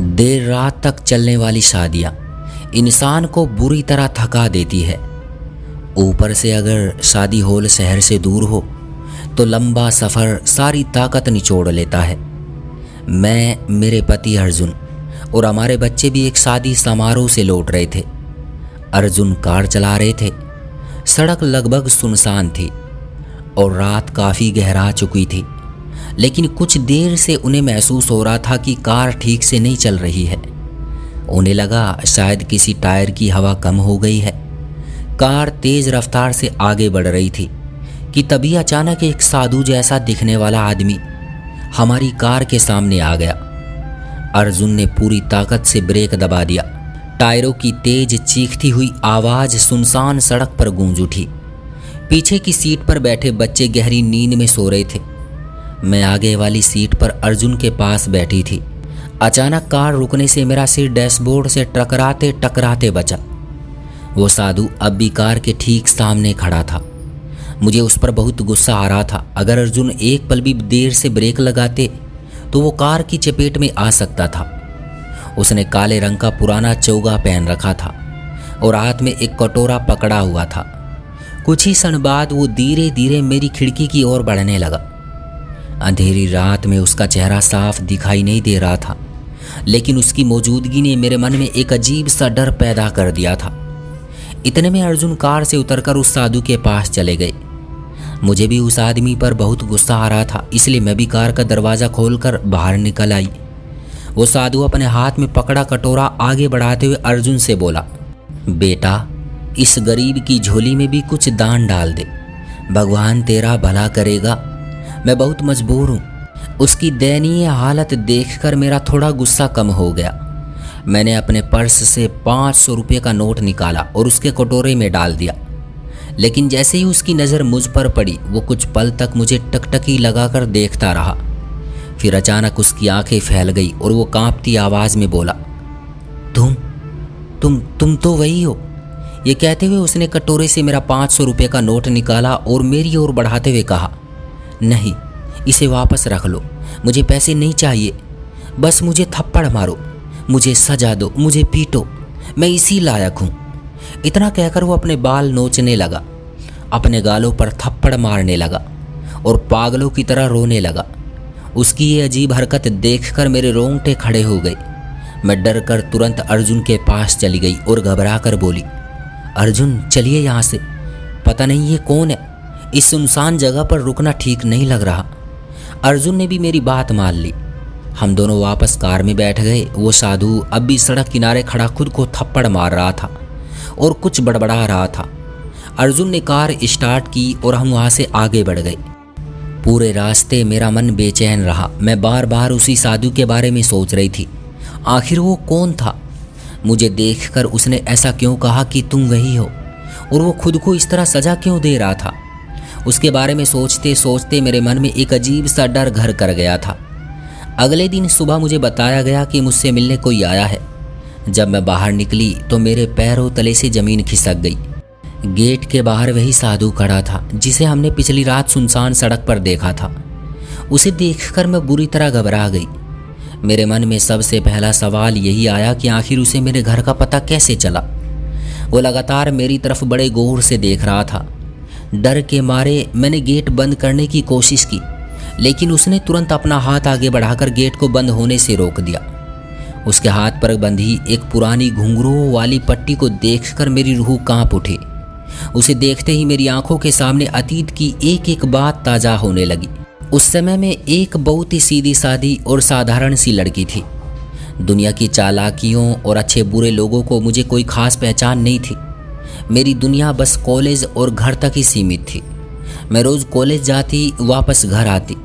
देर रात तक चलने वाली शादियाँ इंसान को बुरी तरह थका देती है। ऊपर से अगर शादी हॉल शहर से दूर हो तो लंबा सफ़र सारी ताकत निचोड़ लेता है। मैं, मेरे पति अर्जुन और हमारे बच्चे भी एक शादी समारोह से लौट रहे थे। अर्जुन कार चला रहे थे। सड़क लगभग सुनसान थी और रात काफ़ी गहरा चुकी थी, लेकिन कुछ देर से उन्हें महसूस हो रहा था कि कार ठीक से नहीं चल रही है। उन्हें लगा शायद किसी टायर की हवा कम हो गई है। कार तेज़ रफ्तार से आगे बढ़ रही थी कि तभी अचानक एक साधु जैसा दिखने वाला आदमी हमारी कार के सामने आ गया। अर्जुन ने पूरी ताकत से ब्रेक दबा दिया। टायरों की तेज चीखती हुई आवाज़ सुनसान सड़क पर गूंज उठी। पीछे की सीट पर बैठे बच्चे गहरी नींद में सो रहे थे। मैं आगे वाली सीट पर अर्जुन के पास बैठी थी। अचानक कार रुकने से मेरा सिर डैशबोर्ड से टकराते टकराते बचा। वो साधु अब भी कार के ठीक सामने खड़ा था। मुझे उस पर बहुत गुस्सा आ रहा था। अगर अर्जुन एक पल भी देर से ब्रेक लगाते तो वो कार की चपेट में आ सकता था। उसने काले रंग का पुराना चोगा पहन रखा था और हाथ में एक कटोरा पकड़ा हुआ था। कुछ ही क्षण बाद वो धीरे धीरे मेरी खिड़की की ओर बढ़ने लगा। अंधेरी रात में उसका चेहरा साफ दिखाई नहीं दे रहा था, लेकिन उसकी मौजूदगी ने मेरे मन में एक अजीब सा डर पैदा कर दिया था। इतने में अर्जुन कार से उतरकर उस साधु के पास चले गए। मुझे भी उस आदमी पर बहुत गुस्सा आ रहा था, इसलिए मैं भी कार का दरवाज़ा खोलकर बाहर निकल आई। वो साधु अपने हाथ में पकड़ा कटोरा आगे बढ़ाते हुए अर्जुन से बोला, बेटा, इस गरीब की झोली में भी कुछ दान डाल दे, भगवान तेरा भला करेगा। मैं बहुत मजबूर हूँ। उसकी दयनीय हालत देखकर मेरा थोड़ा गुस्सा कम हो गया। मैंने अपने पर्स से 500 रुपये का नोट निकाला और उसके कटोरे में डाल दिया। लेकिन जैसे ही उसकी नज़र मुझ पर पड़ी, वो कुछ पल तक मुझे टकटकी लगाकर देखता रहा। फिर अचानक उसकी आंखें फैल गई और वो कांपती आवाज़ में बोला, तुम तो वही हो। ये कहते हुए उसने कटोरे से मेरा 500 रुपये का नोट निकाला और मेरी ओर बढ़ाते हुए कहा, नहीं, इसे वापस रख लो, मुझे पैसे नहीं चाहिए, बस मुझे थप्पड़ मारो, मुझे सजा दो, मुझे पीटो, मैं इसी लायक हूँ। इतना कहकर वो अपने बाल नोचने लगा, अपने गालों पर थप्पड़ मारने लगा और पागलों की तरह रोने लगा। उसकी ये अजीब हरकत देखकर मेरे रोंगटे खड़े हो गए। मैं डर कर तुरंत अर्जुन के पास चली गई और घबरा कर बोली, अर्जुन, चलिए यहाँ से, पता नहीं ये कौन है, इस सुनसान जगह पर रुकना ठीक नहीं लग रहा। अर्जुन ने भी मेरी बात मान ली। हम दोनों वापस कार में बैठ गए। वो साधु अब भी सड़क किनारे खड़ा खुद को थप्पड़ मार रहा था और कुछ बड़बड़ा रहा था। अर्जुन ने कार स्टार्ट की और हम वहाँ से आगे बढ़ गए। पूरे रास्ते मेरा मन बेचैन रहा। मैं बार बार उसी साधु के बारे में सोच रही थी। आखिर वो कौन था? मुझे देखकर उसने ऐसा क्यों कहा कि तुम वही हो, और वो खुद को इस तरह सजा क्यों दे रहा था? उसके बारे में सोचते सोचते मेरे मन में एक अजीब सा डर घर कर गया था। अगले दिन सुबह मुझे बताया गया कि मुझसे मिलने कोई आया है। जब मैं बाहर निकली तो मेरे पैरों तले से ज़मीन खिसक गई। गेट के बाहर वही साधु खड़ा था जिसे हमने पिछली रात सुनसान सड़क पर देखा था। उसे देखकर मैं बुरी तरह घबरा गई। मेरे मन में सबसे पहला सवाल यही आया कि आखिर उसे मेरे घर का पता कैसे चला। वो लगातार मेरी तरफ बड़े गौर से देख रहा था। डर के मारे मैंने गेट बंद करने की कोशिश की, लेकिन उसने तुरंत अपना हाथ आगे बढ़ाकर गेट को बंद होने से रोक दिया। उसके हाथ पर बंधी एक पुरानी घुंघरूओं वाली पट्टी को देखकर मेरी रूह कांप उठी। उसे देखते ही मेरी आंखों के सामने अतीत की एक एक बात ताज़ा होने लगी। उस समय में एक बहुत ही सीधी सादी और साधारण सी लड़की थी। दुनिया की चालाकियों और अच्छे बुरे लोगों को मुझे कोई खास पहचान नहीं थी। मेरी दुनिया बस कॉलेज और घर तक ही सीमित थी। मैं रोज़ कॉलेज जाती, वापस घर आती,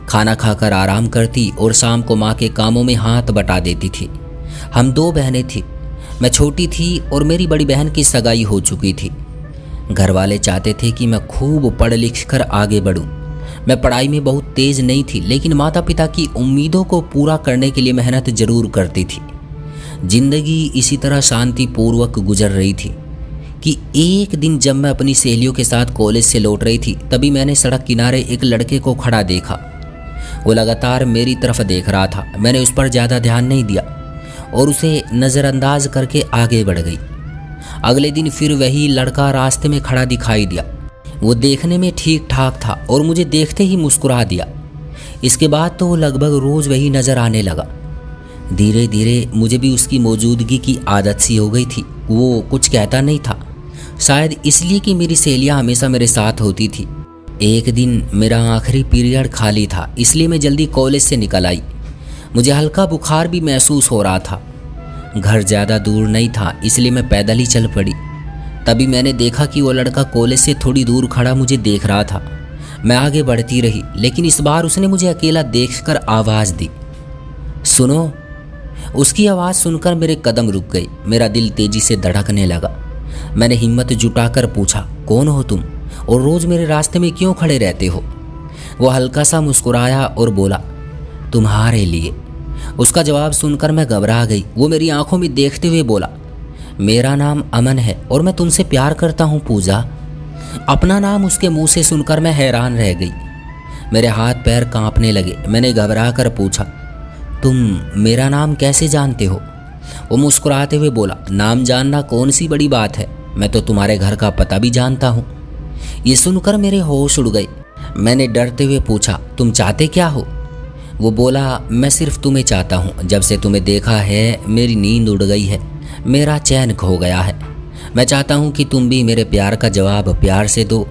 खाना खाकर आराम करती और शाम को माँ के कामों में हाथ बटा देती थी। हम 2 बहनें थीं। मैं छोटी थी और मेरी बड़ी बहन की सगाई हो चुकी थी। घर वाले चाहते थे कि मैं खूब पढ़ लिख कर आगे बढ़ूं। मैं पढ़ाई में बहुत तेज़ नहीं थी, लेकिन माता पिता की उम्मीदों को पूरा करने के लिए मेहनत ज़रूर करती थी। जिंदगी इसी तरह शांतिपूर्वक गुजर रही थी कि एक दिन जब मैं अपनी सहेलियों के साथ कॉलेज से लौट रही थी, तभी मैंने सड़क किनारे एक लड़के को खड़ा देखा। वो लगातार मेरी तरफ देख रहा था। मैंने उस पर ज़्यादा ध्यान नहीं दिया। और उसे नज़रअंदाज करके आगे बढ़ गई। अगले दिन फिर वही लड़का रास्ते में खड़ा दिखाई दिया। वो देखने में ठीक ठाक था और मुझे देखते ही मुस्कुरा दिया। इसके बाद तो वो लगभग रोज़ वही नज़र आने लगा। धीरे धीरे मुझे भी उसकी मौजूदगी की आदत सी हो गई थी। वो कुछ कहता नहीं था, शायद इसलिए कि मेरी सहेलियाँ हमेशा मेरे साथ होती थी। एक दिन मेरा आखिरी पीरियड खाली था, इसलिए मैं जल्दी कॉलेज से निकल आई। मुझे हल्का बुखार भी महसूस हो रहा था। घर ज़्यादा दूर नहीं था, इसलिए मैं पैदल ही चल पड़ी। तभी मैंने देखा कि वो लड़का कॉलेज से थोड़ी दूर खड़ा मुझे देख रहा था। मैं आगे बढ़ती रही, लेकिन इस बार उसने मुझे अकेला देखकर आवाज़ दी, सुनो। उसकी आवाज़ सुनकर मेरे कदम रुक गए। मेरा दिल तेजी से धड़कने लगा। मैंने हिम्मत जुटाकर पूछा, कौन हो तुम और रोज़ मेरे रास्ते में क्यों खड़े रहते हो? वो हल्का सा मुस्कुराया और बोला, तुम्हारे लिए। उसका जवाब सुनकर मैं घबरा गई। वो मेरी आंखों में देखते हुए बोला, मेरा नाम अमन है और मैं तुमसे प्यार करता हूँ पूजा। अपना नाम उसके मुंह से सुनकर मैं हैरान रह गई। मेरे हाथ पैर कांपने लगे। मैंने घबरा कर पूछा, तुम मेरा नाम कैसे जानते हो? वो मुस्कुराते हुए बोला, नाम जानना कौन सी बड़ी बात है, मैं तो तुम्हारे घर का पता भी जानता हूँ। ये सुनकर मेरे होश उड़ गए। मैंने डरते हुए पूछा, तुम चाहते क्या हो? वो बोला, मैं सिर्फ तुम्हें चाहता हूँ। जब से तुम्हें देखा है मेरी नींद उड़ गई है, मेरा चैन खो गया है। मैं चाहता हूँ कि तुम भी मेरे प्यार का जवाब प्यार से दो।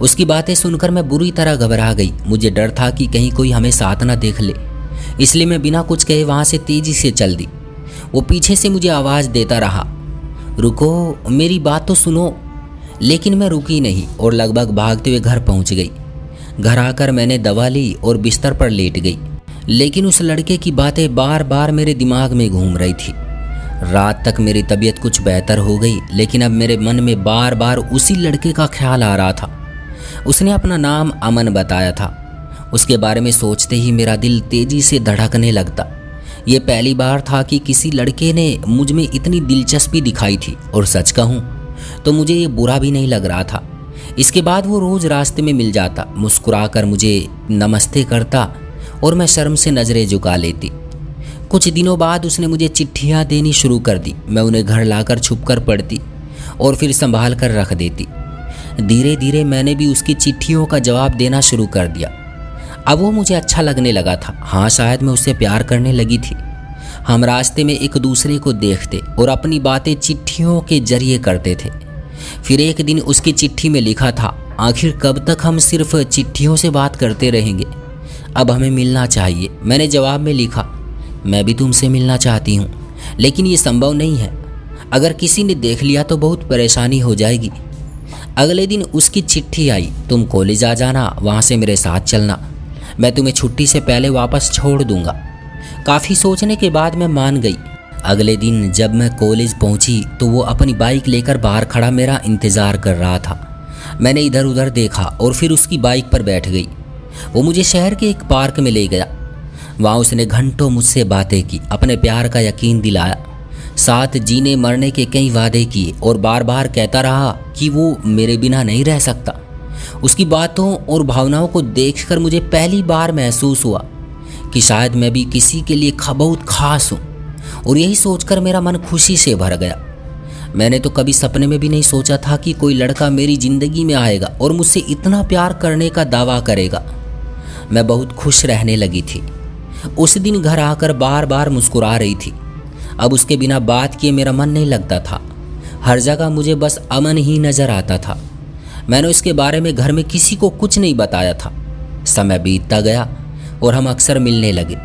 उसकी बातें सुनकर मैं बुरी तरह घबरा गई। मुझे डर था कि कहीं कोई हमें साथ ना देख ले, इसलिए मैं बिना कुछ कहे वहाँ से तेजी से चल दी। वो पीछे से मुझे आवाज़ देता रहा, रुको, मेरी बात तो सुनो। लेकिन मैं रुकी नहीं और लगभग भागते हुए घर पहुँच गई। घर आकर मैंने दवा ली और बिस्तर पर लेट गई, लेकिन उस लड़के की बातें बार बार मेरे दिमाग में घूम रही थी। रात तक मेरी तबीयत कुछ बेहतर हो गई, लेकिन अब मेरे मन में बार बार उसी लड़के का ख्याल आ रहा था। उसने अपना नाम अमन बताया था। उसके बारे में सोचते ही मेरा दिल तेजी से धड़कने लगता। ये पहली बार था कि किसी लड़के ने मुझ में इतनी दिलचस्पी दिखाई थी, और सच कहूँ तो मुझे ये बुरा भी नहीं लग रहा था। इसके बाद वो रोज़ रास्ते में मिल जाता, मुस्कुराकर मुझे नमस्ते करता और मैं शर्म से नज़रें झुका लेती। कुछ दिनों बाद उसने मुझे चिट्ठियाँ देनी शुरू कर दी। मैं उन्हें घर लाकर छुपकर पढ़ती और फिर संभाल कर रख देती। धीरे धीरे मैंने भी उसकी चिट्ठियों का जवाब देना शुरू कर दिया। अब वो मुझे अच्छा लगने लगा था। हाँ, शायद मैं उससे प्यार करने लगी थी। हम रास्ते में एक दूसरे को देखते और अपनी बातें चिट्ठियों के जरिए करते थे। फिर एक दिन उसकी चिट्ठी में लिखा था, आखिर कब तक हम सिर्फ चिट्ठियों से बात करते रहेंगे, अब हमें मिलना चाहिए। मैंने जवाब में लिखा, मैं भी तुमसे मिलना चाहती हूँ, लेकिन ये संभव नहीं है। अगर किसी ने देख लिया तो बहुत परेशानी हो जाएगी। अगले दिन उसकी चिट्ठी आई, तुम कॉलेज आ जाना, वहाँ से मेरे साथ चलना, मैं तुम्हें छुट्टी से पहले वापस छोड़ दूँगा। काफ़ी सोचने के बाद मैं मान गई। अगले दिन जब मैं कॉलेज पहुंची तो वो अपनी बाइक लेकर बाहर खड़ा मेरा इंतज़ार कर रहा था। मैंने इधर उधर देखा और फिर उसकी बाइक पर बैठ गई। वो मुझे शहर के एक पार्क में ले गया। वहाँ उसने घंटों मुझसे बातें की, अपने प्यार का यकीन दिलाया, साथ जीने मरने के कई वादे किए और बार बार कहता रहा कि वो मेरे बिना नहीं रह सकता। उसकी बातों और भावनाओं को देखकर मुझे पहली बार महसूस हुआ कि शायद मैं भी किसी के लिए बहुत खास हूँ, और यही सोचकर मेरा मन खुशी से भर गया। मैंने तो कभी सपने में भी नहीं सोचा था कि कोई लड़का मेरी ज़िंदगी में आएगा और मुझसे इतना प्यार करने का दावा करेगा। मैं बहुत खुश रहने लगी थी। उस दिन घर आकर बार बार मुस्कुरा रही थी। अब उसके बिना बात किए मेरा मन नहीं लगता था। हर जगह मुझे बस अमन ही नज़र आता था। मैंने उसके बारे में घर में किसी को कुछ नहीं बताया था। समय बीतता गया और हम अक्सर मिलने लगे।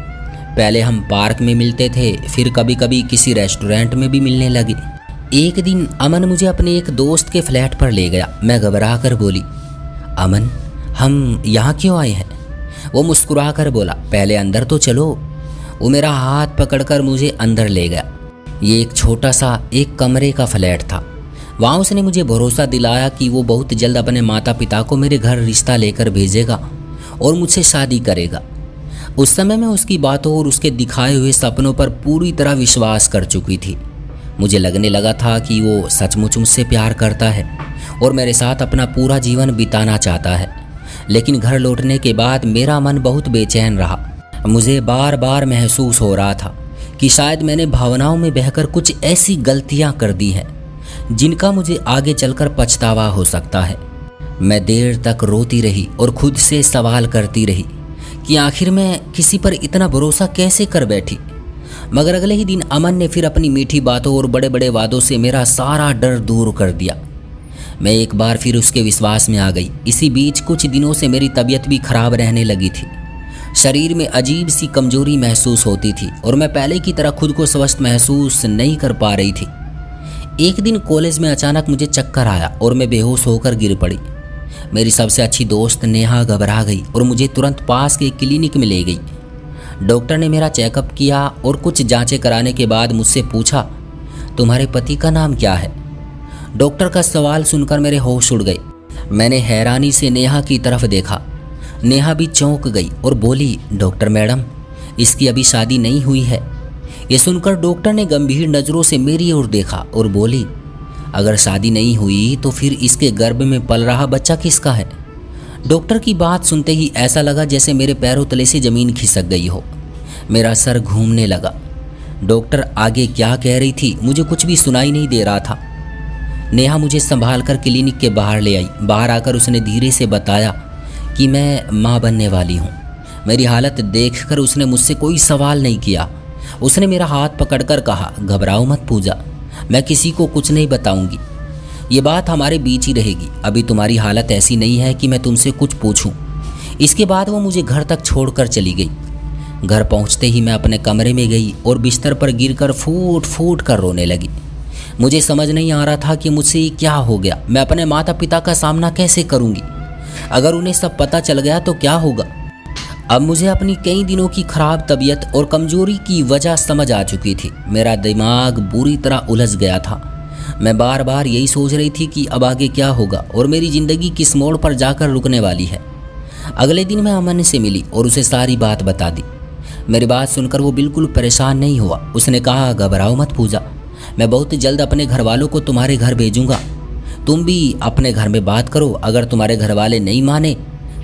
पहले हम पार्क में मिलते थे, फिर कभी कभी किसी रेस्टोरेंट में भी मिलने लगे। एक दिन अमन मुझे अपने एक दोस्त के फ्लैट पर ले गया। मैं घबरा कर बोली, अमन, हम यहाँ क्यों आए हैं? वो मुस्कुरा कर बोला, पहले अंदर तो चलो। वो मेरा हाथ पकड़कर मुझे अंदर ले गया। ये एक छोटा सा एक कमरे का फ्लैट था। वहाँ उसने मुझे भरोसा दिलाया कि वो बहुत जल्द अपने माता पिता को मेरे घर रिश्ता लेकर भेजेगा और मुझसे शादी करेगा। उस समय मैं उसकी बातों और उसके दिखाए हुए सपनों पर पूरी तरह विश्वास कर चुकी थी। मुझे लगने लगा था कि वो सचमुच मुझसे प्यार करता है और मेरे साथ अपना पूरा जीवन बिताना चाहता है। लेकिन घर लौटने के बाद मेरा मन बहुत बेचैन रहा। मुझे बार बार महसूस हो रहा था कि शायद मैंने भावनाओं में बहकर कुछ ऐसी गलतियां कर दी हैं जिनका मुझे आगे चलकर पछतावा हो सकता है। मैं देर तक रोती रही और खुद से सवाल करती रही कि आखिर मैं किसी पर इतना भरोसा कैसे कर बैठी। मगर अगले ही दिन अमन ने फिर अपनी मीठी बातों और बड़े बड़े वादों से मेरा सारा डर दूर कर दिया। मैं एक बार फिर उसके विश्वास में आ गई। इसी बीच कुछ दिनों से मेरी तबीयत भी खराब रहने लगी थी। शरीर में अजीब सी कमजोरी महसूस होती थी और मैं पहले की तरह खुद को स्वस्थ महसूस नहीं कर पा रही थी। एक दिन कॉलेज में अचानक मुझे चक्कर आया और मैं बेहोश होकर गिर पड़ी। मेरी सबसे अच्छी दोस्त नेहा घबरा गई और मुझे तुरंत पास के क्लिनिक में ले गई। डॉक्टर ने मेरा चेकअप किया और कुछ जांचें कराने के बाद मुझसे पूछा, तुम्हारे पति का नाम क्या है? डॉक्टर का सवाल सुनकर मेरे होश उड़ गए। मैंने हैरानी से नेहा की तरफ देखा। नेहा भी चौंक गई और बोली, डॉक्टर मैडम, इसकी अभी शादी नहीं हुई है। ये सुनकर डॉक्टर ने गंभीर नज़रों से मेरी ओर देखा और बोली, अगर शादी नहीं हुई तो फिर इसके गर्भ में पल रहा बच्चा किसका है? डॉक्टर की बात सुनते ही ऐसा लगा जैसे मेरे पैरों तले से ज़मीन खिसक गई हो। मेरा सर घूमने लगा। डॉक्टर आगे क्या कह रही थी मुझे कुछ भी सुनाई नहीं दे रहा था। नेहा मुझे संभाल कर क्लिनिक के बाहर ले आई। बाहर आकर उसने धीरे से बताया कि मैं माँ बनने वाली हूँ। मेरी हालत देखकर उसने मुझसे कोई सवाल नहीं किया। उसने मेरा हाथ पकड़कर कहा, घबराओ मत पूजा, मैं किसी को कुछ नहीं बताऊंगी। ये बात हमारे बीच ही रहेगी। अभी तुम्हारी हालत ऐसी नहीं है कि मैं तुमसे कुछ पूछूं। इसके बाद वो मुझे घर तक छोड़कर चली गई। घर पहुंचते ही मैं अपने कमरे में गई और बिस्तर पर गिरकर फूट फूट कर रोने लगी। मुझे समझ नहीं आ रहा था कि मुझसे क्या हो गया। मैं अपने माता पिता का सामना कैसे करूंगी? अगर उन्हें सब पता चल गया तो क्या होगा? अब मुझे अपनी कई दिनों की खराब तबीयत और कमजोरी की वजह समझ आ चुकी थी। मेरा दिमाग बुरी तरह उलझ गया था। मैं बार बार यही सोच रही थी कि अब आगे क्या होगा और मेरी ज़िंदगी किस मोड़ पर जाकर रुकने वाली है। अगले दिन मैं अमन से मिली और उसे सारी बात बता दी। मेरी बात सुनकर वो बिल्कुल परेशान नहीं हुआ। उसने कहा, घबराओ मत पूजा, मैं बहुत जल्द अपने घर वालों को तुम्हारे घर भेजूँगा। तुम भी अपने घर में बात करो। अगर तुम्हारे घर वाले नहीं माने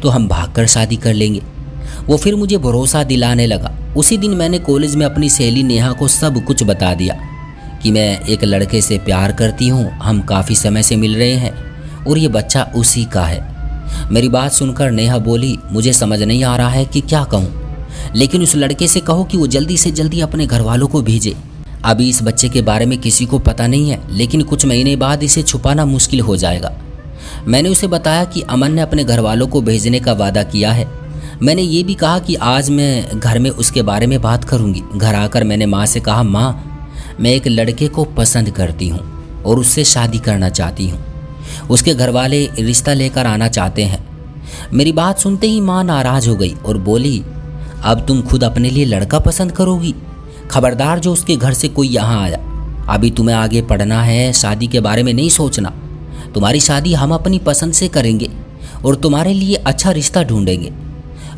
तो हम भागकर शादी कर लेंगे। वो फिर मुझे भरोसा दिलाने लगा। उसी दिन मैंने कॉलेज में अपनी सहेली नेहा को सब कुछ बता दिया कि मैं एक लड़के से प्यार करती हूँ, हम काफ़ी समय से मिल रहे हैं और ये बच्चा उसी का है। मेरी बात सुनकर नेहा बोली, मुझे समझ नहीं आ रहा है कि क्या कहूँ, लेकिन उस लड़के से कहो कि वो जल्दी से जल्दी अपने घर वालों को भेजे। अभी इस बच्चे के बारे में किसी को पता नहीं है, लेकिन कुछ महीने बाद इसे छुपाना मुश्किल हो जाएगा। मैंने उसे बताया कि अमन ने अपने घर वालों को भेजने का वादा किया है। मैंने ये भी कहा कि आज मैं घर में उसके बारे में बात करूंगी। घर आकर मैंने माँ से कहा, माँ, मैं एक लड़के को पसंद करती हूँ और उससे शादी करना चाहती हूँ। उसके घर वाले रिश्ता लेकर आना चाहते हैं। मेरी बात सुनते ही माँ नाराज़ हो गई और बोली, अब तुम खुद अपने लिए लड़का पसंद करोगी? खबरदार जो उसके घर से कोई यहाँ आया। अभी तुम्हें आगे पढ़ना है, शादी के बारे में नहीं सोचना। तुम्हारी शादी हम अपनी पसंद से करेंगे और तुम्हारे लिए अच्छा रिश्ता ढूंढेंगे।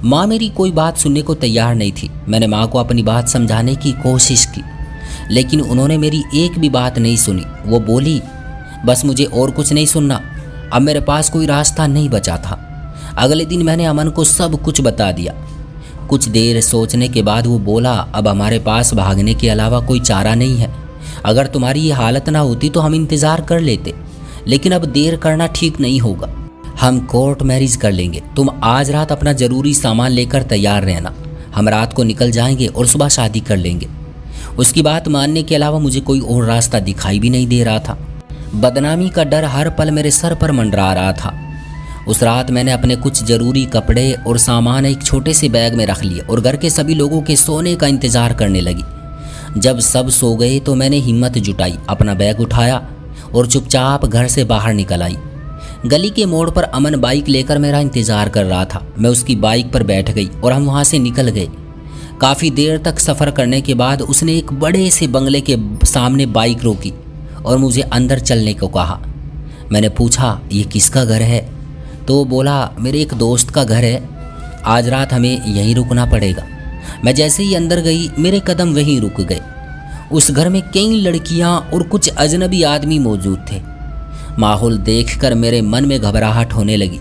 माँ मेरी कोई बात सुनने को तैयार नहीं थी। मैंने माँ को अपनी बात समझाने की कोशिश की, लेकिन उन्होंने मेरी एक भी बात नहीं सुनी। वो बोली, बस मुझे और कुछ नहीं सुनना। अब मेरे पास कोई रास्ता नहीं बचा था। अगले दिन मैंने अमन को सब कुछ बता दिया। कुछ देर सोचने के बाद वो बोला, अब हमारे पास भागने के अलावा कोई चारा नहीं है। अगर तुम्हारी ये हालत ना होती तो हम इंतज़ार कर लेते, लेकिन अब देर करना ठीक नहीं होगा। हम कोर्ट मैरिज कर लेंगे। तुम आज रात अपना ज़रूरी सामान लेकर तैयार रहना। हम रात को निकल जाएंगे और सुबह शादी कर लेंगे। उसकी बात मानने के अलावा मुझे कोई और रास्ता दिखाई भी नहीं दे रहा था। बदनामी का डर हर पल मेरे सर पर मंडरा रहा था। उस रात मैंने अपने कुछ ज़रूरी कपड़े और सामान एक छोटे से बैग में रख लिए और घर के सभी लोगों के सोने का इंतज़ार करने लगी। जब सब सो गए तो मैंने हिम्मत जुटाई, अपना बैग उठाया और चुपचाप घर से बाहर निकल आई। गली के मोड़ पर अमन बाइक लेकर मेरा इंतज़ार कर रहा था। मैं उसकी बाइक पर बैठ गई और हम वहाँ से निकल गए। काफ़ी देर तक सफ़र करने के बाद उसने एक बड़े से बंगले के सामने बाइक रोकी और मुझे अंदर चलने को कहा। मैंने पूछा, ये किसका घर है? तो वो बोला, मेरे एक दोस्त का घर है, आज रात हमें यहीं रुकना पड़ेगा। मैं जैसे ही अंदर गई मेरे कदम वहीं रुक गए। उस घर में कई लड़कियां और कुछ अजनबी आदमी मौजूद थे। माहौल देखकर मेरे मन में घबराहट होने लगी।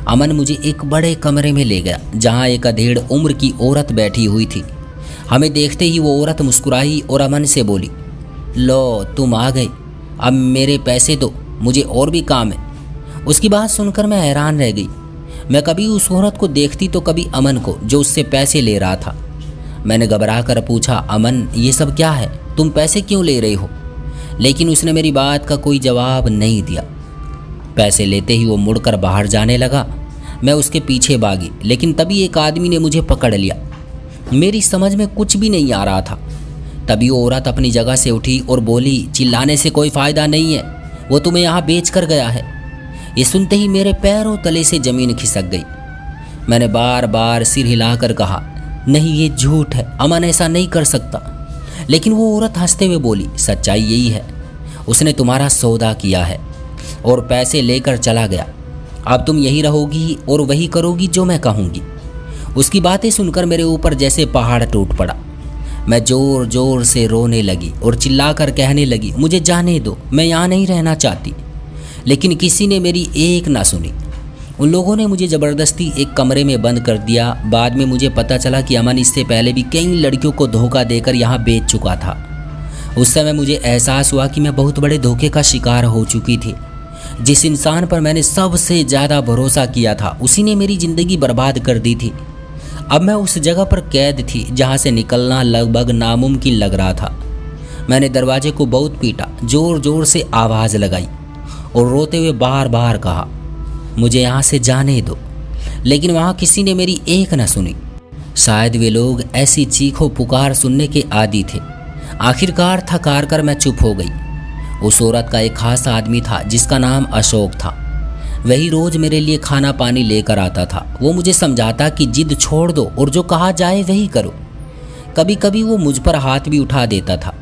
अमन मुझे एक बड़े कमरे में ले गया जहां एक अधेड़ उम्र की औरत बैठी हुई थी। हमें देखते ही वो औरत मुस्कुराई और अमन से बोली, लो तुम आ गए, अब मेरे पैसे दो, मुझे और भी काम है। उसकी बात सुनकर मैं हैरान रह गई। मैं कभी उस औरत को देखती तो कभी अमन को, जो उससे पैसे ले रहा था। मैंने घबरा कर पूछा, अमन ये सब क्या है, तुम पैसे क्यों ले रहे हो? लेकिन उसने मेरी बात का कोई जवाब नहीं दिया। पैसे लेते ही वो मुड़कर बाहर जाने लगा। मैं उसके पीछे भागी, लेकिन तभी एक आदमी ने मुझे पकड़ लिया। मेरी समझ में कुछ भी नहीं आ रहा था। तभी वो औरत अपनी जगह से उठी और बोली, चिल्लाने से कोई फ़ायदा नहीं है, वो तुम्हें यहाँ बेच कर गया है। ये सुनते ही मेरे पैरों तले से ज़मीन खिसक गई। मैंने बार बार सिर हिलाकर कहा, नहीं ये झूठ है, अमन ऐसा नहीं कर सकता। लेकिन वो औरत हंसते हुए बोली, सच्चाई यही है, उसने तुम्हारा सौदा किया है और पैसे लेकर चला गया। अब तुम यही रहोगी और वही करोगी जो मैं कहूँगी। उसकी बातें सुनकर मेरे ऊपर जैसे पहाड़ टूट पड़ा। मैं ज़ोर ज़ोर से रोने लगी और चिल्लाकर कहने लगी, मुझे जाने दो, मैं यहाँ नहीं रहना चाहती। लेकिन किसी ने मेरी एक ना सुनी। उन लोगों ने मुझे ज़बरदस्ती एक कमरे में बंद कर दिया। बाद में मुझे पता चला कि अमन इससे पहले भी कई लड़कियों को धोखा देकर यहाँ बेच चुका था। उस समय मुझे एहसास हुआ कि मैं बहुत बड़े धोखे का शिकार हो चुकी थी। जिस इंसान पर मैंने सबसे ज़्यादा भरोसा किया था, उसी ने मेरी ज़िंदगी बर्बाद कर दी थी। अब मैं उस जगह पर कैद थी जहाँ से निकलना लगभग नामुमकिन लग रहा था। मैंने दरवाजे को बहुत पीटा, ज़ोर ज़ोर से आवाज़ लगाई और रोते हुए बार बार कहा, मुझे यहाँ से जाने दो। लेकिन वहाँ किसी ने मेरी एक न सुनी। शायद वे लोग ऐसी चीखों पुकार सुनने के आदी थे। आखिरकार थकार कर मैं चुप हो गई। उस औरत का एक खास आदमी था जिसका नाम अशोक था। वही रोज़ मेरे लिए खाना पानी लेकर आता था। वो मुझे समझाता कि जिद छोड़ दो और जो कहा जाए वही करो। कभी कभी वो मुझ पर हाथ भी उठा देता था।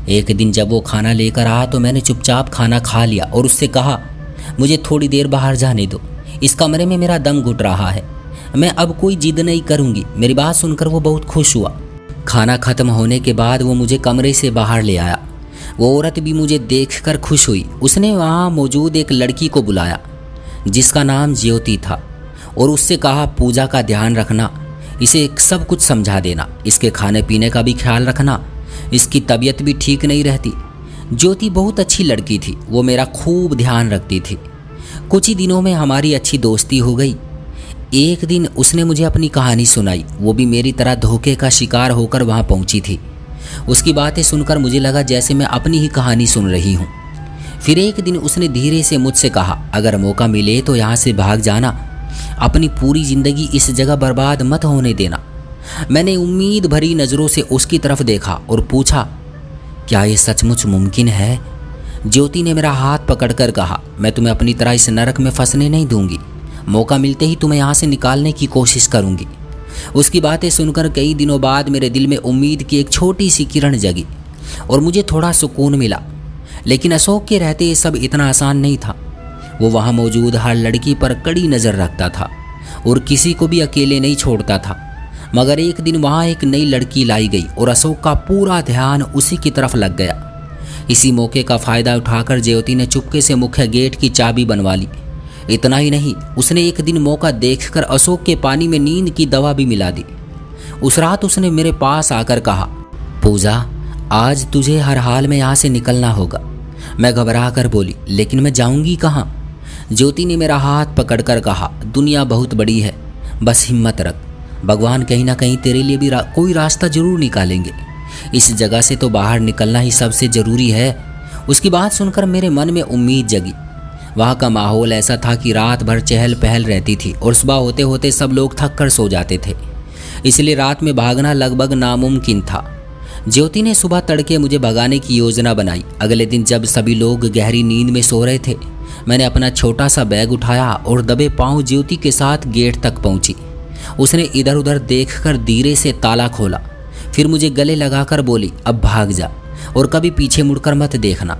एक दिन जब वो खाना लेकर आया तो मैंने चुपचाप खाना खा लिया और उससे कहा, मुझे थोड़ी देर बाहर जाने दो, इस कमरे में मेरा दम घुट रहा है, मैं अब कोई जिद नहीं करूँगी। मेरी बात सुनकर वो बहुत खुश हुआ। खाना खत्म होने के बाद वो मुझे कमरे से बाहर ले आया। वो औरत भी मुझे देखकर खुश हुई। उसने वहाँ मौजूद एक लड़की को बुलाया जिसका नाम ज्योति था और उससे कहा, पूजा का ध्यान रखना, इसे सब कुछ समझा देना, इसके खाने पीने का भी ख्याल रखना, इसकी तबीयत भी ठीक नहीं रहती। ज्योति बहुत अच्छी लड़की थी, वो मेरा खूब ध्यान रखती थी। कुछ ही दिनों में हमारी अच्छी दोस्ती हो गई। एक दिन उसने मुझे अपनी कहानी सुनाई। वो भी मेरी तरह धोखे का शिकार होकर वहाँ पहुँची थी। उसकी बातें सुनकर मुझे लगा जैसे मैं अपनी ही कहानी सुन रही हूँ। फिर एक दिन उसने धीरे से मुझसे कहा, अगर मौका मिले तो यहाँ से भाग जाना, अपनी पूरी ज़िंदगी इस जगह बर्बाद मत होने देना। मैंने उम्मीद भरी नज़रों से उसकी तरफ देखा और पूछा, क्या ये सचमुच मुमकिन है? ज्योति ने मेरा हाथ पकड़कर कहा, मैं तुम्हें अपनी तरह इस नरक में फंसने नहीं दूंगी, मौका मिलते ही तुम्हें यहाँ से निकालने की कोशिश करूँगी। उसकी बातें सुनकर कई दिनों बाद मेरे दिल में उम्मीद की एक छोटी सी किरण जगी और मुझे थोड़ा सुकून मिला। लेकिन अशोक के रहते ये सब इतना आसान नहीं था। वो वहाँ मौजूद हर लड़की पर कड़ी नज़र रखता था और किसी को भी अकेले नहीं छोड़ता था। मगर एक दिन वहाँ एक नई लड़की लाई गई और अशोक का पूरा ध्यान उसी की तरफ लग गया। इसी मौके का फ़ायदा उठाकर ज्योति ने चुपके से मुख्य गेट की चाबी बनवा ली। इतना ही नहीं, उसने एक दिन मौका देखकर अशोक के पानी में नींद की दवा भी मिला दी। उस रात उसने मेरे पास आकर कहा, पूजा, आज तुझे हर हाल में यहाँ से निकलना होगा। मैं घबरा कर बोली, लेकिन मैं जाऊँगी कहाँ? ज्योति ने मेरा हाथ पकड़कर कहा, दुनिया बहुत बड़ी है, बस हिम्मत रख, भगवान कहीं ना कहीं तेरे लिए भी कोई रास्ता जरूर निकालेंगे। इस जगह से तो बाहर निकलना ही सबसे ज़रूरी है। उसकी बात सुनकर मेरे मन में उम्मीद जगी। वहाँ का माहौल ऐसा था कि रात भर चहल पहल रहती थी और सुबह होते होते सब लोग थक कर सो जाते थे, इसलिए रात में भागना लगभग नामुमकिन था। ज्योति ने सुबह तड़के मुझे भगाने की योजना बनाई। अगले दिन जब सभी लोग गहरी नींद में सो रहे थे, मैंने अपना छोटा सा बैग उठाया और दबे पाँव ज्योति के साथ गेट तक पहुँची। उसने इधर उधर देखकर धीरे से ताला खोला, फिर मुझे गले लगाकर बोली, अब भाग जा और कभी पीछे मुड़कर मत देखना।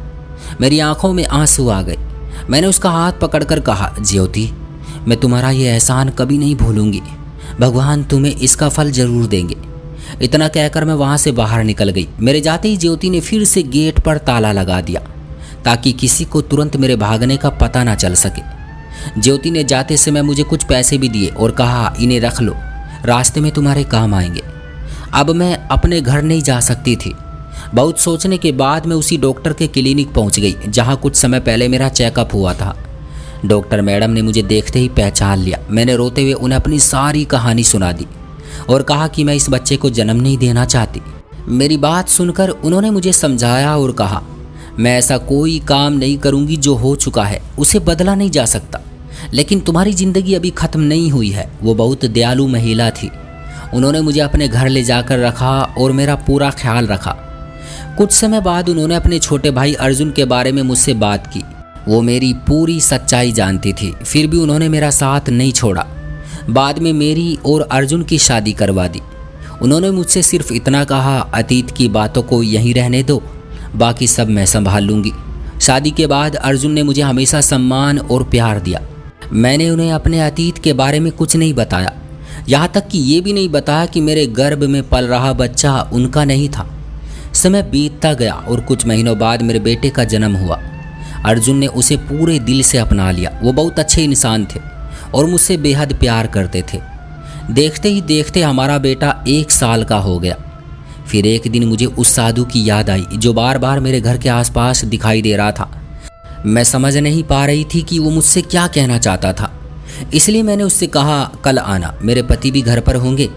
मेरी आंखों में आंसू आ गए। मैंने उसका हाथ पकड़कर कहा, ज्योति, मैं तुम्हारा ये एहसान कभी नहीं भूलूंगी, भगवान तुम्हें इसका फल जरूर देंगे। इतना कहकर मैं वहाँ से बाहर निकल गई। मेरे जाते ही ज्योति ने फिर से गेट पर ताला लगा दिया ताकि किसी को तुरंत मेरे भागने का पता ना चल सके। ज्योति ने जाते समय मुझे कुछ पैसे भी दिए और कहा, इन्हें रख लो, रास्ते में तुम्हारे काम आएंगे। अब मैं अपने घर नहीं जा सकती थी। बहुत सोचने के बाद मैं उसी डॉक्टर के क्लिनिक पहुंच गई जहां कुछ समय पहले मेरा चेकअप हुआ था। डॉक्टर मैडम ने मुझे देखते ही पहचान लिया। मैंने रोते हुए उन्हें अपनी सारी कहानी सुना दी और कहा कि मैं इस बच्चे को जन्म नहीं देना चाहती। मेरी बात सुनकर उन्होंने मुझे समझाया और कहा, मैं ऐसा कोई काम नहीं करूंगी जो हो चुका है उसे बदला नहीं जा सकता, लेकिन तुम्हारी ज़िंदगी अभी ख़त्म नहीं हुई है। वो बहुत दयालु महिला थी। उन्होंने मुझे अपने घर ले जाकर रखा और मेरा पूरा ख्याल रखा। कुछ समय बाद उन्होंने अपने छोटे भाई अर्जुन के बारे में मुझसे बात की। वो मेरी पूरी सच्चाई जानती थी, फिर भी उन्होंने मेरा साथ नहीं छोड़ा। बाद में मेरी और अर्जुन की शादी करवा दी। उन्होंने मुझसे सिर्फ इतना कहा, अतीत की बातों को यहीं रहने दो, बाकी सब मैं संभाल लूँगी। शादी के बाद अर्जुन ने मुझे हमेशा सम्मान और प्यार दिया। मैंने उन्हें अपने अतीत के बारे में कुछ नहीं बताया, यहाँ तक कि ये भी नहीं बताया कि मेरे गर्भ में पल रहा बच्चा उनका नहीं था। समय बीतता गया और कुछ महीनों बाद मेरे बेटे का जन्म हुआ। अर्जुन ने उसे पूरे दिल से अपना लिया। वो बहुत अच्छे इंसान थे और मुझसे बेहद प्यार करते थे। देखते ही देखते हमारा बेटा 1 साल का हो गया। फिर एक दिन मुझे उस साधु की याद आई जो बार बार मेरे घर के आसपास दिखाई दे रहा था। मैं समझ नहीं पा रही थी कि वो मुझसे क्या कहना चाहता था, इसलिए मैंने उससे कहा, कल आना, मेरे पति भी घर पर होंगे।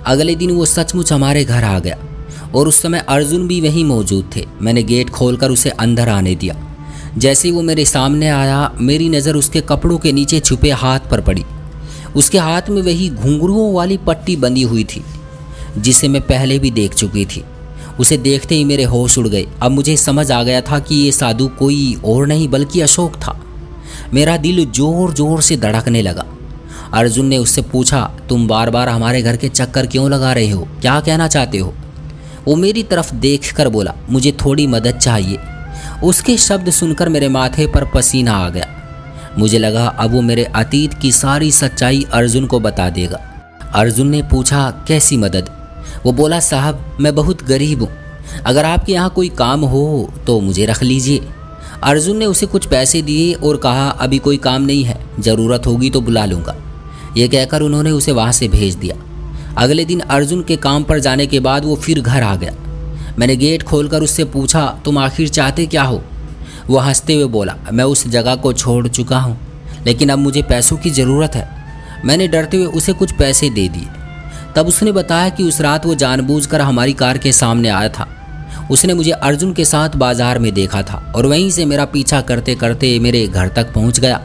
अगले दिन वो सचमुच हमारे घर आ गया और उस समय अर्जुन भी वहीं मौजूद थे। मैंने गेट खोलकर उसे अंदर आने दिया। जैसे ही वो मेरे सामने आया, मेरी नज़र उसके कपड़ों के नीचे छुपे हाथ पर पड़ी। उसके हाथ में वही घुंघरुओं वाली पट्टी बंधी हुई थी जिसे मैं पहले भी देख चुकी थी। उसे देखते ही मेरे होश उड़ गए। अब मुझे समझ आ गया था कि ये साधु कोई और नहीं बल्कि अशोक था। मेरा दिल जोर जोर से धड़कने लगा। अर्जुन ने उससे पूछा, तुम बार बार हमारे घर के चक्कर क्यों लगा रहे हो, क्या कहना चाहते हो? वो मेरी तरफ देखकर बोला, मुझे थोड़ी मदद चाहिए। उसके शब्द सुनकर मेरे माथे पर पसीना आ गया। मुझे लगा अब वो मेरे अतीत की सारी सच्चाई अर्जुन को बता देगा। अर्जुन ने पूछा, कैसी मदद? वो बोला, साहब मैं बहुत गरीब हूँ, अगर आपके यहाँ कोई काम हो तो मुझे रख लीजिए। अर्जुन ने उसे कुछ पैसे दिए और कहा, अभी कोई काम नहीं है, ज़रूरत होगी तो बुला लूँगा। ये कहकर उन्होंने उसे वहाँ से भेज दिया। अगले दिन अर्जुन के काम पर जाने के बाद वो फिर घर आ गया। मैंने गेट खोलकर उससे पूछा, तुम आखिर चाहते क्या हो? वो हंसते हुए बोला, मैं उस जगह को छोड़ चुका हूँ, लेकिन अब मुझे पैसों की ज़रूरत है। मैंने डरते हुए उसे कुछ पैसे दे दिए। तब उसने बताया कि उस रात वो जानबूझकर हमारी कार के सामने आया था। उसने मुझे अर्जुन के साथ बाजार में देखा था और वहीं से मेरा पीछा करते करते मेरे घर तक पहुँच गया।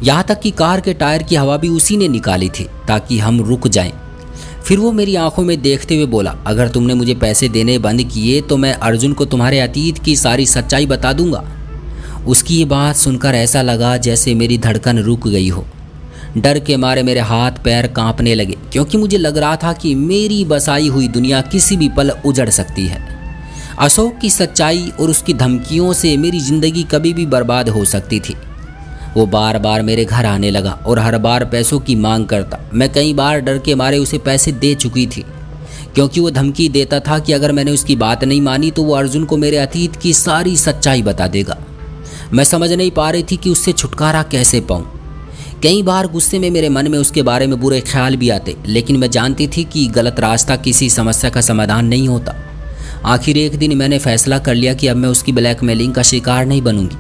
यहाँ तक कि कार के टायर की हवा भी उसी ने निकाली थी ताकि हम रुक जाएं। फिर वो मेरी आंखों में देखते हुए बोला, अगर तुमने मुझे पैसे देने बंद किए तो मैं अर्जुन को तुम्हारे अतीत की सारी सच्चाई बता दूंगा। उसकी ये बात सुनकर ऐसा लगा जैसे मेरी धड़कन रुक गई हो। डर के मारे मेरे हाथ पैर कांपने लगे, क्योंकि मुझे लग रहा था कि मेरी बसाई हुई दुनिया किसी भी पल उजड़ सकती है। अशोक की सच्चाई और उसकी धमकियों से मेरी ज़िंदगी कभी भी बर्बाद हो सकती थी। वो बार बार मेरे घर आने लगा और हर बार पैसों की मांग करता। मैं कई बार डर के मारे उसे पैसे दे चुकी थी, क्योंकि वो धमकी देता था कि अगर मैंने उसकी बात नहीं मानी तो वो अर्जुन को मेरे अतीत की सारी सच्चाई बता देगा। मैं समझ नहीं पा रही थी कि उससे छुटकारा कैसे पाऊँ। कई बार गुस्से में मेरे मन में उसके बारे में बुरे ख्याल भी आते, लेकिन मैं जानती थी कि गलत रास्ता किसी समस्या का समाधान नहीं होता। आखिर एक दिन मैंने फैसला कर लिया कि अब मैं उसकी ब्लैकमेलिंग का शिकार नहीं बनूंगी।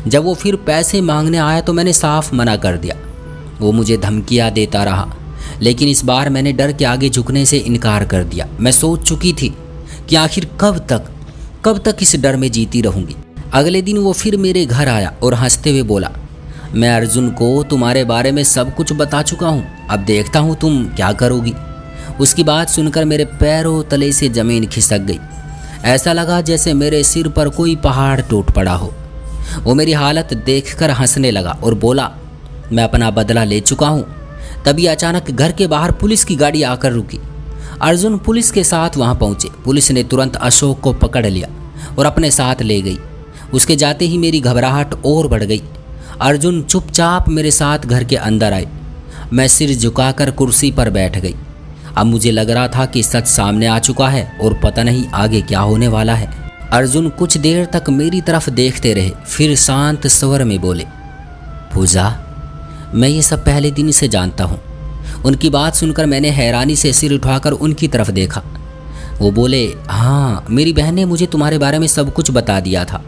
जब वो फिर पैसे मांगने आया तो मैंने साफ मना कर दिया। वो मुझे धमकियाँ देता रहा, लेकिन इस बार मैंने डर के आगे झुकने से इनकार कर दिया। मैं सोच चुकी थी कि आखिर कब तक इस डर में जीती रहूँगी। अगले दिन वो फिर मेरे घर आया और हंसते हुए बोला, मैं अर्जुन को तुम्हारे बारे में सब कुछ बता चुका हूँ, अब देखता हूँ तुम क्या करोगी। उसकी बात सुनकर मेरे पैरों तले से ज़मीन खिसक गई। ऐसा लगा जैसे मेरे सिर पर कोई पहाड़ टूट पड़ा हो। वो मेरी हालत देखकर हंसने लगा और बोला, मैं अपना बदला ले चुका हूँ। तभी अचानक घर के बाहर पुलिस की गाड़ी आकर रुकी। अर्जुन पुलिस के साथ वहाँ पहुँचे। पुलिस ने तुरंत अशोक को पकड़ लिया और अपने साथ ले गई। उसके जाते ही मेरी घबराहट और बढ़ गई। अर्जुन चुपचाप मेरे साथ घर के अंदर आए। मैं सिर झुकाकर कुर्सी पर बैठ गई। अब मुझे लग रहा था कि सच सामने आ चुका है और पता नहीं आगे क्या होने वाला है। अर्जुन कुछ देर तक मेरी तरफ देखते रहे, फिर शांत स्वर में बोले, पूजा, मैं ये सब पहले दिन से जानता हूँ। उनकी बात सुनकर मैंने हैरानी से सिर उठाकर उनकी तरफ देखा। वो बोले, हाँ, मेरी बहन ने मुझे तुम्हारे बारे में सब कुछ बता दिया था।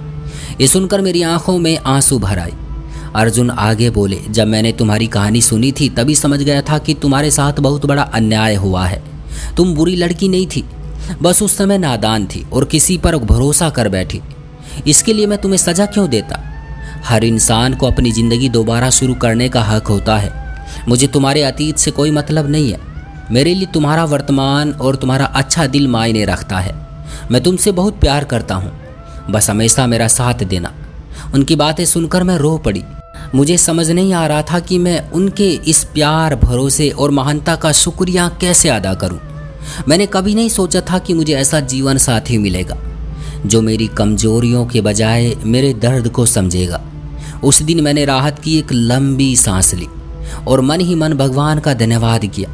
ये सुनकर मेरी आंखों में आंसू भर आए। अर्जुन आगे बोले, जब मैंने तुम्हारी कहानी सुनी थी तभी समझ गया था कि तुम्हारे साथ बहुत बड़ा अन्याय हुआ है। तुम बुरी लड़की नहीं थी, बस उस समय नादान थी और किसी पर भरोसा कर बैठी। इसके लिए मैं तुम्हें सज़ा क्यों देता? हर इंसान को अपनी ज़िंदगी दोबारा शुरू करने का हक होता है। मुझे तुम्हारे अतीत से कोई मतलब नहीं है। मेरे लिए तुम्हारा वर्तमान और तुम्हारा अच्छा दिल मायने रखता है। मैं तुमसे बहुत प्यार करता हूँ, बस हमेशा मेरा साथ देना। उनकी बातें सुनकर मैं रो पड़ी। मुझे समझ नहीं आ रहा था कि मैं उनके इस प्यार, भरोसे और महानता का शुक्रिया कैसे अदा करूं। मैंने कभी नहीं सोचा था कि मुझे ऐसा जीवन साथी मिलेगा जो मेरी कमजोरियों के बजाय मेरे दर्द को समझेगा। उस दिन मैंने राहत की एक लंबी सांस ली और मन ही मन भगवान का धन्यवाद किया।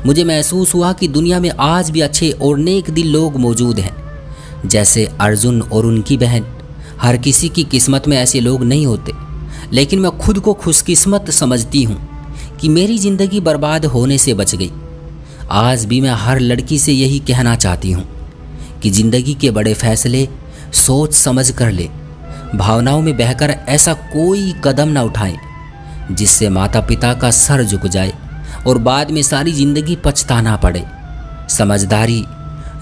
मुझे महसूस हुआ कि दुनिया में आज भी अच्छे और नेक दिल लोग मौजूद हैं, जैसे अर्जुन और उनकी बहन। हर किसी की किस्मत में ऐसे लोग नहीं होते, लेकिन मैं खुद को खुशकिस्मत समझती हूँ कि मेरी ज़िंदगी बर्बाद होने से बच गई। आज भी मैं हर लड़की से यही कहना चाहती हूँ कि ज़िंदगी के बड़े फैसले सोच समझ कर ले। भावनाओं में बहकर ऐसा कोई कदम ना उठाएं जिससे माता पिता का सर झुक जाए और बाद में सारी ज़िंदगी पछताना पड़े। समझदारी,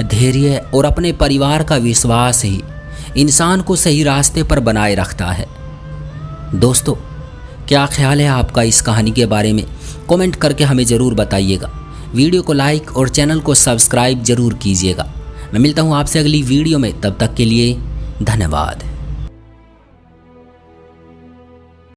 धैर्य और अपने परिवार का विश्वास ही इंसान को सही रास्ते पर बनाए रखता है। दोस्तों, क्या ख्याल है आपका इस कहानी के बारे में? कमेंट करके हमें ज़रूर बताइएगा। वीडियो को लाइक और चैनल को सब्सक्राइब ज़रूर कीजिएगा। मैं मिलता हूँ आपसे अगली वीडियो में, तब तक के लिए धन्यवाद।